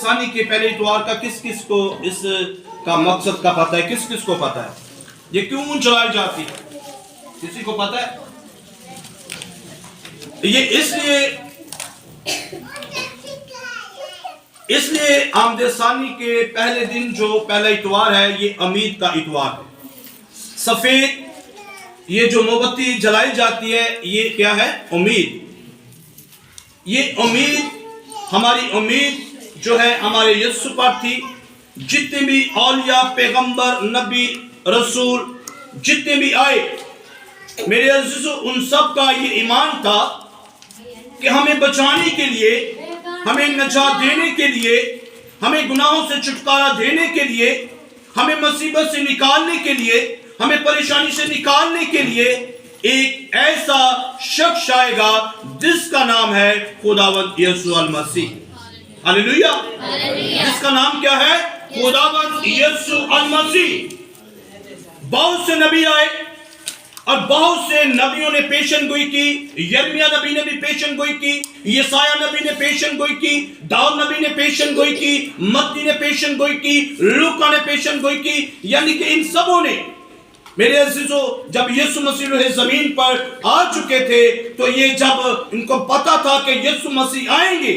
ثانی کے پہلے اتوار کا کس کس کو اس کا مقصد کا پتہ ہے؟ کس کس کو پتہ ہے یہ کیوں چلائی جاتی ہے؟ کسی کو پتہ ہے؟ یہ اس لیے آمد ثانی کے پہلے دن جو پہلا اتوار ہے یہ امید کا اتوار ہے۔ سفید یہ جو موم بتی جلائی جاتی ہے یہ کیا ہے؟ امید۔ یہ امید، ہماری امید جو ہے ہمارے یسوع پر تھی۔ جتنے بھی اولیاء، پیغمبر، نبی، رسول جتنے بھی آئے میرے عزیزو، ان سب کا یہ ایمان تھا کہ ہمیں بچانے کے لیے، ہمیں نجات دینے کے لیے، ہمیں گناہوں سے چھٹکارا دینے کے لیے، ہمیں مصیبت سے نکالنے کے لیے، ہمیں پریشانی سے نکالنے کے لیے ایک ایسا شخص آئے گا جس کا نام ہے خداوند یسوع المسیح۔ ہاللیلویہ! جس کا نام کیا ہے؟ خداوند یسوع المسیح۔ بہت سے نبی آئے اور بہت سے نبیوں نے پیشن گوئی کی۔ یرمیہ نبی نے بھی پیشن گوئی کی، یسایہ نبی نے پیشن گوئی کی، داؤد نبی نے پیشن گوئی کی، متی نے پیشن گوئی کی، لوکا نے پیشن گوئی کی، یعنی کہ ان سبوں نے میرے عزیزو جب یسوع مسیح روح زمین پر آ چکے تھے تو یہ جب ان کو پتا تھا کہ یسوع مسیح آئیں گے،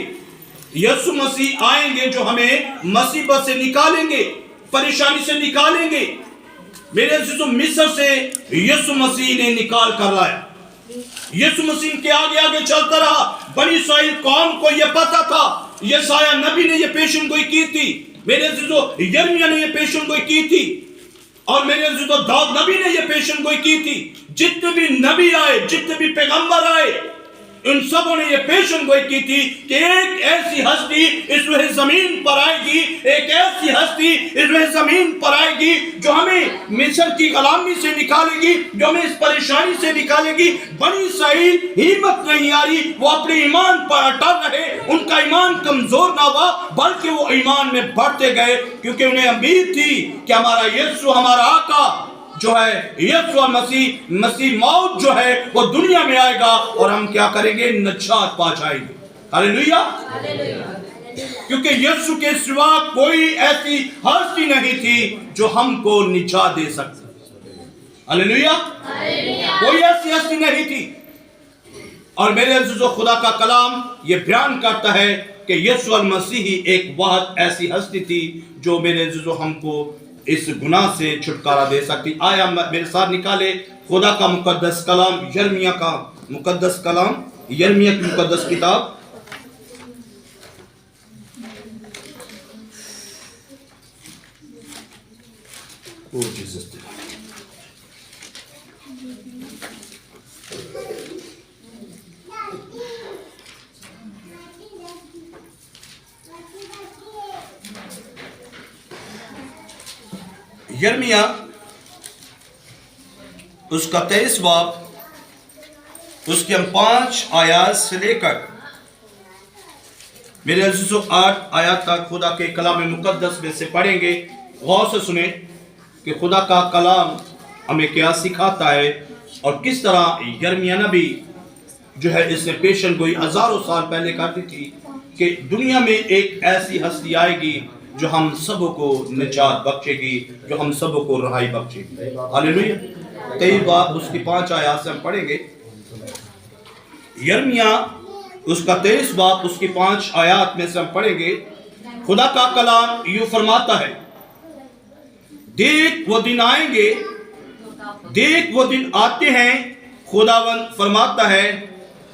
یسوع مسیح آئیں گے جو ہمیں مصیبت سے نکالیں گے، پریشانی سے نکالیں گے۔ میرے عزیزو مصر سے یسوع مسیح نے نکال کر لایا۔ یسوع مسیح کے آگے آگے چلتا رہا۔ بنی اسرائیل قوم کو یہ پتا تھا۔ یسایہ نبی نے یہ پیشن گوئی کی تھی، میرے عزیزو یرمیہ نے یہ پیشن گوئی کی تھی، اور میرے عزیزو داؤد نبی نے یہ پیشن گوئی کی تھی۔ جتنے بھی نبی آئے، جتنے بھی پیغمبر آئے، ان سبوں نے یہ پیشن گوئی کی تھی کہ ایک ایسی ہستی اس روح زمین پر آئے گی، ایک ایسی ہستی اس روح زمین پر آئے گی جو ہمیں مصر کی غلامی سے نکالے گی، جو ہمیں اس پریشانی سے نکالے گی۔ بنی اسرائیل ہمت نہیں آ رہی، وہ اپنے ایمان پر اٹل رہے، ان کا ایمان کمزور نہ ہوا بلکہ وہ ایمان میں بڑھتے گئے، کیونکہ انہیں امید تھی کہ ہمارا یسوع، ہمارا آقا جو ہے یسوع مسیح موت جو ہے وہ دنیا میں آئے گا اور ہم کیا کریں گے؟ نجات پا جائیں گے۔ ہاللیلویہ! کیونکہ یسوع کے سوا کوئی ایسی ہستی نہیں تھی جو ہم کو نجات دے سکتی۔ ہاللیلویہ! کوئی ایسی ہستی نہیں تھی۔ اور میرے عزیزو خدا کا کلام یہ بیان کرتا ہے کہ یسوع المسیح ہی ایک واحد ایسی ہستی تھی جو میرے عزیزو ہم کو اس گناہ سے چھٹکارا دے سکتی۔ آیا میرے ساتھ نکالے خدا کا مقدس کلام، یرمیہ کا مقدس کلام، یرمیہ کی مقدس کتاب، یرمیہ اس کا 23 باب، اس کے ہم 5 آیات سے لے کر میرے عزیزو 8 آیات تک خدا کے کلام مقدس میں سے پڑھیں گے۔ غور سے سنیں کہ خدا کا کلام ہمیں کیا سکھاتا ہے اور کس طرح یرمیہ نبی جو ہے اس نے پیشن گوئی ہزاروں سال پہلے کرتی تھی کہ دنیا میں ایک ایسی ہستی آئے گی جو ہم سب کو نجات بخشے گی، جو ہم سب کو رہائی بخشے گی۔ ہاللیلویہ! 23 باب اس کی 5 آیات سے ہم پڑھیں گے۔ یرمیہ اس کا 23 باب اس کی 5 آیات میں سے ہم پڑھیں گے۔ خدا کا کلام یوں فرماتا ہے، دیکھ وہ دن آئیں گے، دیکھ وہ دن آتے ہیں، خداوند فرماتا ہے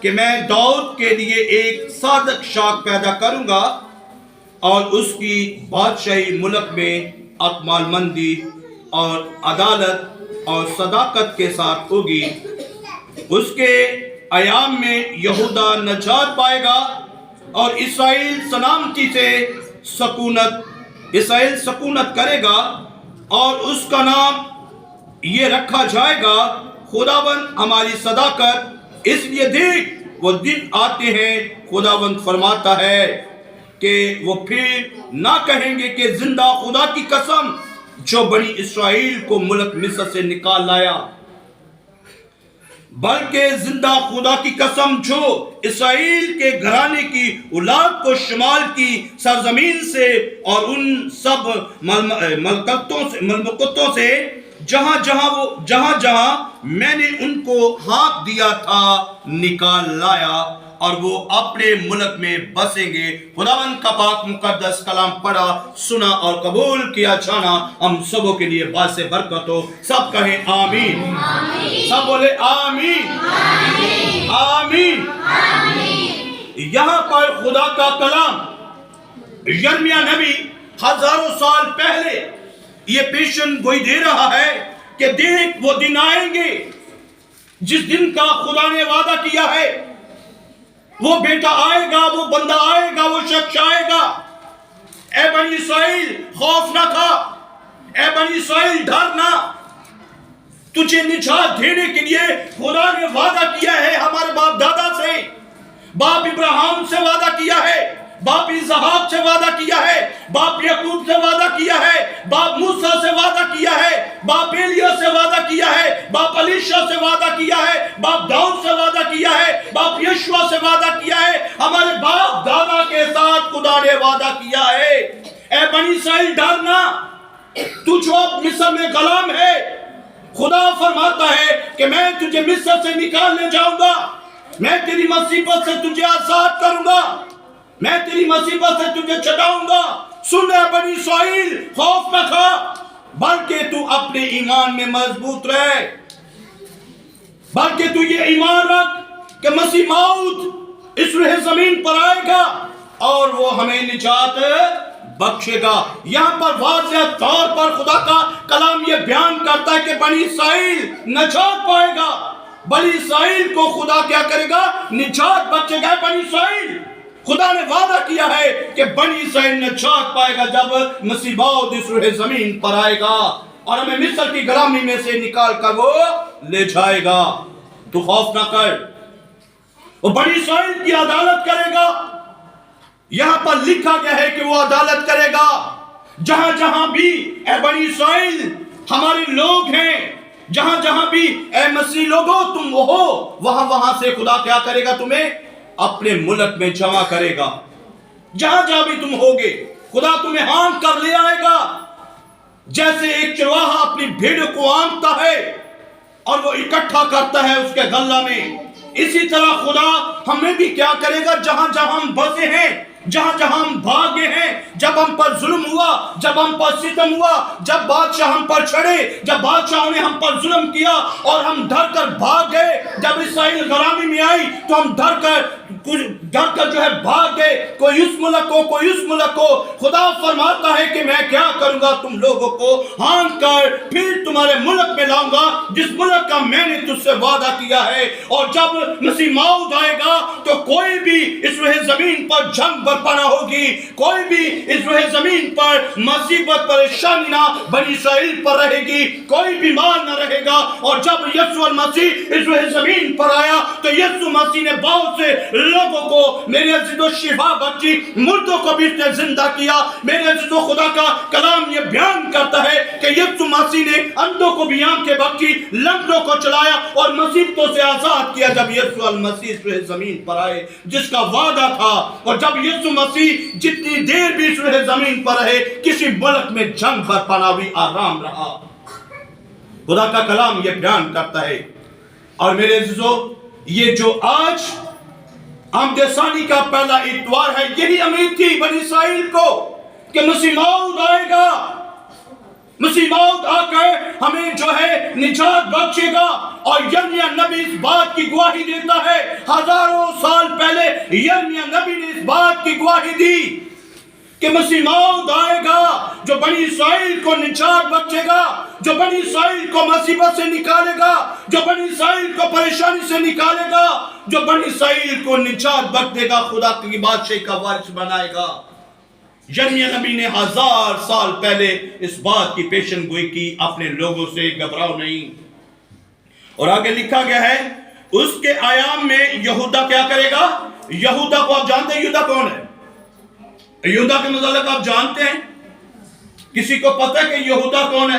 کہ میں داؤد کے لیے ایک صادق شاخ پیدا کروں گا اور اس کی بادشاہی ملک میں اکمال مندی اور عدالت اور صداقت کے ساتھ ہوگی۔ اس کے ایام میں یہودا نجات پائے گا اور اسرائیل سلامتی سے اسرائیل سکونت کرے گا، اور اس کا نام یہ رکھا جائے گا خداوند ہماری صداقت۔ اس لیے دیکھ وہ دن آتے ہیں، خداوند فرماتا ہے کہ وہ پھر نہ کہیں گے کہ زندہ خدا کی قسم جو بنی اسرائیل کو ملک مصر سے نکال لایا۔ بلکہ زندہ خدا کی قسم جو اسرائیل کے گھرانے کی اولاد کو شمال کی سرزمین سے اور ان سب مملکتوں سے جہاں جہاں میں نے ان کو ہاتھ دیا تھا نکال لایا، اور وہ اپنے ملک میں بسیں گے۔ خداوند کا پاک مقدس کلام پڑھا، سنا اور قبول کیا جانا ہم سبوں کے لیے باعث برکت ہو۔ سب کہیں آمین، سب بولے آمین، آمین۔ یہاں پر خدا کا کلام یرمیہ نبی ہزاروں سال پہلے یہ پیشن گوئی دے رہا ہے کہ دیکھ وہ دن آئیں گے جس دن کا خدا نے وعدہ کیا ہے، وہ بیٹا آئے گا، وہ بندہ آئے گا، وہ شخص آئے گا۔ اے بنی اسرائیل خوف نہ کھا، اے بنی اسرائیل ڈر نہ، تجھے نجات دینے کے لیے خدا نے وعدہ کیا ہے ہمارے باپ دادا سے، باپ ابراہیم سے وعدہ کیا ہے، باپ اسحاق سے وعدہ کیا ہے، باپ یعقوب سے وعدہ کیا ہے، باپ موسیٰ سے وعدہ کیا ہے، باپ ایلیا سے وعدہ کیا ہے، باپ الیشع سے وعدہ کیا ہے، باپ داؤد سے وعدہ کیا ہے، باپ یشوع سے وعدہ کیا ہے۔ ہمارے باپ دادا کے ساتھ خدا نے وعدہ کیا ہے۔ اے بنی اسرائیل ڈرنا، تو جو اب مصر میں غلام ہے، خدا فرماتا ہے کہ میں تجھے مصر سے نکالنے جاؤں گا، میں تیری مصیبت سے تجھے آزاد کروں گا، میں تیری مصیبت سے تجھے چھڑاؤں گا۔ سن اے بنی اسرائیل، خوف نہ کھا، بلکہ تو اپنے ایمان میں مضبوط رہے، بلکہ تو یہ ایمان رکھ کہ مسیح موعود اس روح زمین پر آئے گا اور وہ ہمیں نجات بخشے گا۔ یہاں پر واضح طور پر خدا کا کلام یہ بیان کرتا ہے کہ بنی اسرائیل نجات پائے گا، بنی اسرائیل کو خدا کیا کرے گا؟ نجات بخشے گا۔ بنی اسرائیل، خدا نے وعدہ کیا ہے کہ بنی اسرائیل نجات پائے گا جب مسیح موعود اس روح زمین پر آئے گا اور ہمیں مصر کی غلامی میں سے نکال کر وہ لے جائے گا۔ تو خوف نہ کر، وہ بنی اسرائیل کی عدالت کرے گا۔ یہاں پر لکھا گیا ہے کہ وہ عدالت کرے گا جہاں جہاں بھی اے بنی اسرائیل ہمارے لوگ ہیں، جہاں جہاں بھی اے مسیح لوگوں تم ہو، وہاں سے خدا کیا کرے گا؟ تمہیں اپنے ملک میں جمع کرے گا۔ جہاں جہاں بھی تم ہوگے خدا تمہیں ہانک کر لے آئے گا، جیسے ایک چرواہا اپنی بھیڑ کو ہانکتا ہے اور وہ اکٹھا کرتا ہے اس کے غلہ میں، اسی طرح خدا ہمیں بھی کیا کرے گا؟ جہاں جہاں ہم بسے ہیں، جہاں جہاں ہم بھاگے ہیں، جب ہم پر ظلم ہوا، جب ہم پر ستم ہوا، جب بادشاہ ہم پر چڑھے، جب بادشاہوں نے ہم پر ظلم کیا اور ہم ڈر کر بھاگ گئے، جب اسرائیل غلامی میں آئی تو ہم ڈر کر جو ہے بھاگ گئے، کوئی اس ملک کو، کوئی اس ملک کو۔ خدا فرماتا ہے کہ میں کیا کروں گا؟ تم لوگوں کو ہانک کر پھر تمہارے ملک میں لاؤں گا جس ملک کا میں نے تجھ سے وعدہ کیا ہے۔ اور جب مسیح موعود آئے گا تو کوئی بھی اس روح زمین پر جنگ برپا نہ ہوگی، کوئی بھی اس روح زمین پر مصیبت پریشانی نہ بنی اسرائیل پر رہے گی، کوئی بیمار نہ رہے گا۔ اور جب یسوع المسیح اس روح زمین پر آیا تو یسوع مسیح نے بہت سے لوگوں کو میرے عزیز و شفا بخشی، مردوں کو بھی اس نے زندہ کیا۔ میرے عزیز و خدا کا کلام یہ بیان کرتا ہے کہ یسوع مسیح نے اندھوں کو بھی آنکھیں بخشی، لنگڑوں کو چلایا اور مصیبتوں سے آزاد کیا جب یسوع المسیح اس روح زمین پر آئے جس کا وعدہ تھا۔ اور جب یسوع مسیح جتنی دیر بھی اس روح زمین پر رہے کسی ملک میں جنگ برپا نہ ہوئی، آرام رہا۔ خدا کا کلام یہ بیان کرتا ہے۔ اور میرے عزیزو، یہ جو آج آمد ثانی کا پہلا اتوار ہے، یہی امید تھی بنی اسرائیل کو کہ مسیح موعود آئے گا، مسیح موعود آ کر ہمیں جو ہے نجات بخشے گا۔ اور یرمیہ نبی اس بات کی گواہی دیتا ہے، ہزاروں سال پہلے یرمیہ نبی نے اس بات کی گواہی دی کہ مسیح موعود آئے گا جو بنی اسرائیل کو نجات بخشے گا، جو بنی اسرائیل کو مصیبت سے نکالے گا، جو بنی اسرائیل کو پریشانی سے نکالے گا، جو بنی اسرائیل کو نجات بخشے گا، خدا کی بادشاہی کا وارث بنائے گا۔ یرمیہ نبی نے 1000 سال پہلے اس بات کی پیشن گوئی کی، اپنے لوگوں سے گھبراؤ نہیں۔ اور آگے لکھا گیا ہے اس کے ایام میں یہودا کیا کرے گا؟ یہودا کو آپ جانتے ہیں یہودا کون ہے؟ یہودا کے متعلق آپ جانتے ہیں؟ کسی کو پتہ ہے کہ یہودا کون ہے؟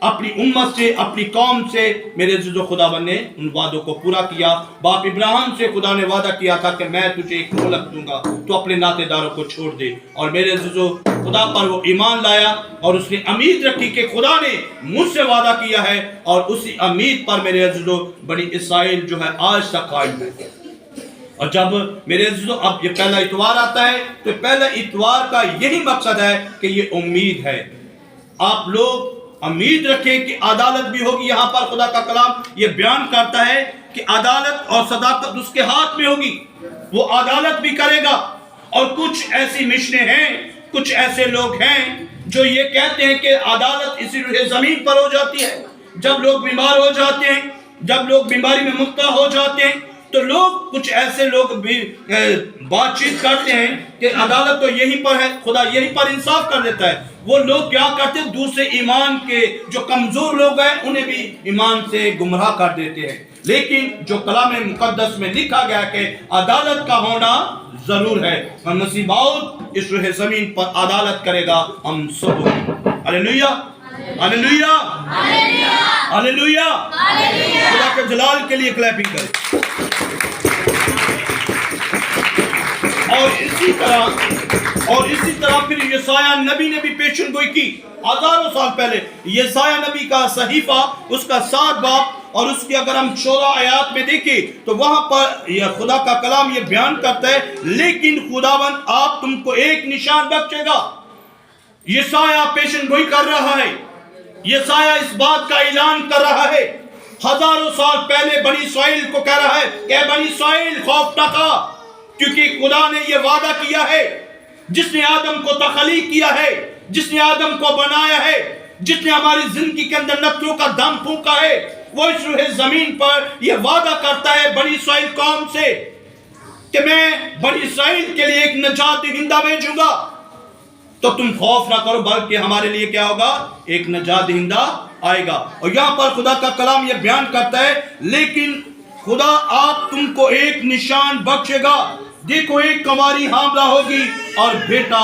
اپنی امت سے، اپنی قوم سے میرے عزیز و خداوند نے ان وعدوں کو پورا کیا۔ باپ ابراہیم سے خدا نے وعدہ کیا تھا کہ میں تجھے ایک ملک دوں گا، تو اپنے ناطے داروں کو چھوڑ دے، اور میرے عزیز و خدا پر وہ ایمان لایا اور اس نے امید رکھی کہ خدا نے مجھ سے وعدہ کیا ہے، اور اسی امید پر میرے عزیز و بنی اسرائیل جو ہے آج تک قائم ہے۔ اور جب میرے عزیزو اب یہ پہلا اتوار آتا ہے تو پہلا اتوار کا یہی مقصد ہے کہ یہ امید ہے۔ آپ لوگ امید رکھیں کہ عدالت بھی ہوگی۔ یہاں پر خدا کا کلام یہ بیان کرتا ہے کہ عدالت اور صداقت اس کے ہاتھ میں ہوگی، وہ عدالت بھی کرے گا۔ اور کچھ ایسی مشنیں ہیں، کچھ ایسے لوگ ہیں جو یہ کہتے ہیں کہ عدالت اسی روح زمین پر ہو جاتی ہے۔ جب لوگ بیمار ہو جاتے ہیں، جب لوگ بیماری میں مبتلا ہو جاتے ہیں، تو لوگ کچھ ایسے لوگ بھی بات چیت کرتے ہیں کہ عدالت تو یہیں پر ہے، خدا یہیں پر انصاف کر دیتا ہے۔ وہ لوگ کیا کرتے ہیں؟ دوسرے ایمان کے جو کمزور لوگ ہیں انہیں بھی ایمان سے گمراہ کر دیتے ہیں۔ لیکن جو کلام مقدس میں لکھا گیا کہ عدالت کا ہونا ضرور ہے، اور مسیح موعود اس روح زمین پر عدالت کرے گا ہم سب کو۔ ہلیلویہ ہلیلویہ ہلیلویہ، خدا کے جلال کے لیے کلیپنگ کریں۔ اور اسی طرح پھر یسایہ نبی نے بھی پیشن گوئی کی ہزاروں سال پہلے۔ یسایہ نبی کا صحیفہ اس کا 7 باب اور اس کی اگر ہم 14 آیات میں دیکھیں تو وہاں پر یہ خدا کا کلام یہ بیان کرتا ہے، لیکن خداوند آپ تم کو ایک نشان بخشے گا۔ یسایہ پیشن گوئی کر رہا ہے، یسایہ اس بات کا اعلان کر رہا ہے، ہزاروں سال پہلے بنی اسرائیل کو کہہ رہا ہے کہ بنی اسرائیل خوف نہ کھا، کیونکہ خدا نے یہ وعدہ کیا ہے، جس نے آدم کو تخلیق کیا ہے، جس نے آدم کو بنایا ہے، جس نے ہماری زندگی کے اندر نفسوں کا دم پھونکا ہے، وہ اس روح زمین پر یہ وعدہ کرتا ہے بنی اسرائیل قوم سے کہ میں بنی اسرائیل کے لیے ایک نجات دہندہ بھیجوں گا، تو تم خوف نہ کرو، بلکہ ہمارے لیے کیا ہوگا؟ ایک نجات دہندہ آئے گا۔ اور یہاں پر خدا کا کلام یہ بیان کرتا ہے، لیکن خدا آپ تم کو ایک نشان بخشے گا، دیکھو ایک کنواری حاملہ ہوگی اور بیٹا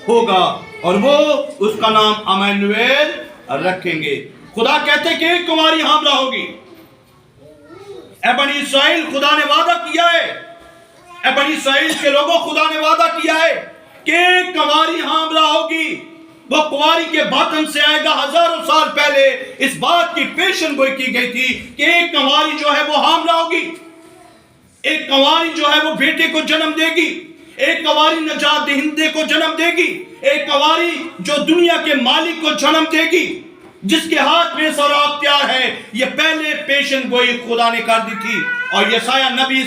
ہوگا، اور وہ اس کا نام امانویل رکھیں گے۔ خدا کہتے ہیں کہ ایک کنواری حاملہ ہوگی۔ اے بنی اسرائیل، خدا نے وعدہ کیا ہے، اے بنی اسرائیل کے لوگوں، خدا نے وعدہ کیا ہے کہ ایک کنواری حاملہ ہوگی، وہ کنواری کے باطن سے آئے گا۔ ہزاروں سال پہلے اس بات کی پیشن گوئی کی گئی تھی کہ ایک کنواری جو ہے وہ حاملہ ہوگی، ایک کنواری جو ہے وہ بیٹے کو جنم دے گی، ایک کنواری نجات دہندے کو جنم دے گی، ایک کنواری جو دنیا کے مالک کو جنم دے گی، جس کے ہاتھ میں سارا اختیار ہے۔ یہ پہلے پیشن گوئی خدا نے کر دی تھی، اور یسایہ نبی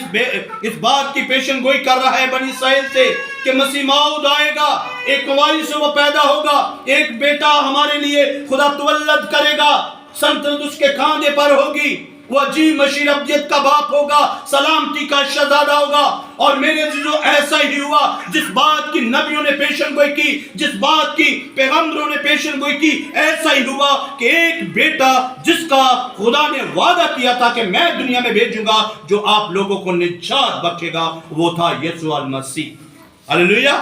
اس بات کی پیشن گوئی کر رہا ہے بنی اسرائیل سے کہ مسیح موعود آئے گا، ایک کنواری سے وہ پیدا ہوگا، ایک بیٹا ہمارے لیے خدا تولد کرے گا، سلطنت اس کے کاندھے پر ہوگی، وہ عجیب مشیر ابدیت کا باپ ہوگا، سلامتی کا شہزادہ ہوگا۔ اور میرے عزیزو، ایسا ہی ہوا جس بات کی نبیوں نے پیشن گوئی کی، جس بات کی پیغمبروں نے پیشن گوئی کی، ایسا ہی ہوا کہ ایک بیٹا جس کا خدا نے وعدہ کیا تھا کہ میں دنیا میں بھیجوں گا، جو آپ لوگوں کو نجات بخشے گا، وہ تھا یسوع المسیح۔ ہلیلویہ۔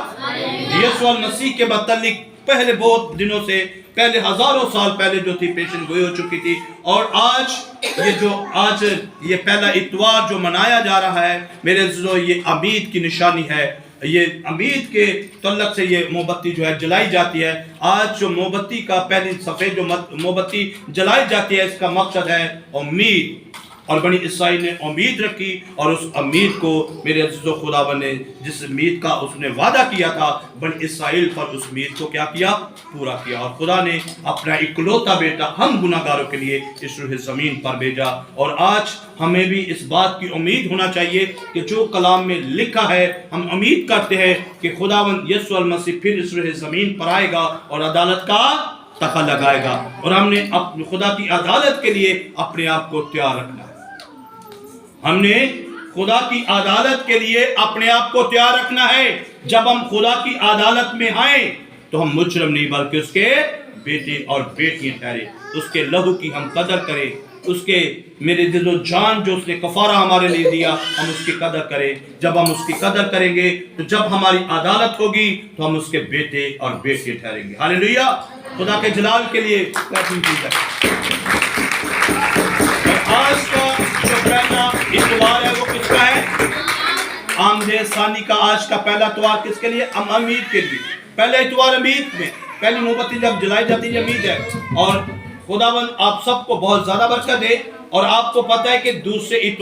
یسوع المسیح کے متعلق پہلے بہت دنوں سے، پہلے ہزاروں سال پہلے جو تھی پیشن گوئی ہو چکی تھی، اور آج یہ پہلا اتوار جو منایا جا رہا ہے میرے عزیزو، یہ امید کی نشانی ہے۔ یہ امید کے تعلق سے یہ موم بتی جو ہے جلائی جاتی ہے۔ آج جو موم بتی کا پہلی صفحے جو موم بتی جلائی جاتی ہے، اس کا مقصد ہے امید، اور بنی اسرائیل نے امید رکھی، اور اس امید کو میرے عزیز و خداوند نے جس امید کا اس نے وعدہ کیا تھا بنی اسرائیل پر، اس امید کو کیا کیا؟ پورا کیا۔ اور خدا نے اپنا اکلوتا بیٹا ہم گناہگاروں کے لیے اس روح زمین پر بھیجا۔ اور آج ہمیں بھی اس بات کی امید ہونا چاہیے کہ جو کلام میں لکھا ہے، ہم امید کرتے ہیں کہ خداوند یسوع المسیح پھر اس روح زمین پر آئے گا اور عدالت کا تخا لگائے گا، اور ہم نے خدا کی عدالت کے لیے اپنے آپ کو تیار رکھنا ہے۔ ہم نے خدا کی عدالت کے لیے اپنے آپ کو تیار رکھنا ہے۔ جب ہم خدا کی عدالت میں آئیں تو ہم مجرم نہیں، بلکہ اس کے بیٹے اور بیٹیاں ٹھہرے، اس کے لہو کی ہم قدر کریں، اس کے میرے دل و جان جو اس نے کفارہ ہمارے لیے دیا ہم اس کی قدر کریں. جب ہم اس کی قدر کریں گے تو جب ہماری عدالت ہوگی تو ہم اس کے بیٹے اور بیٹے ٹھہریں گے. ہاللیلویا. خدا کے جلال کے لیے آج کا جو پہلا اتوار ہے وہ کس کا ہے؟ آمد ثانی کا. آج کا پہلا اتوار کس کے لیے؟ امید کے لیے. پہلا اتوار امید میں پہلی نوبتی جب جلائی جاتی ہے امید ہے. اور خداوند آپ سب کو بہت زیادہ برکت دے. اور آپ کو پتہ ہے کہ دوسرے اتوار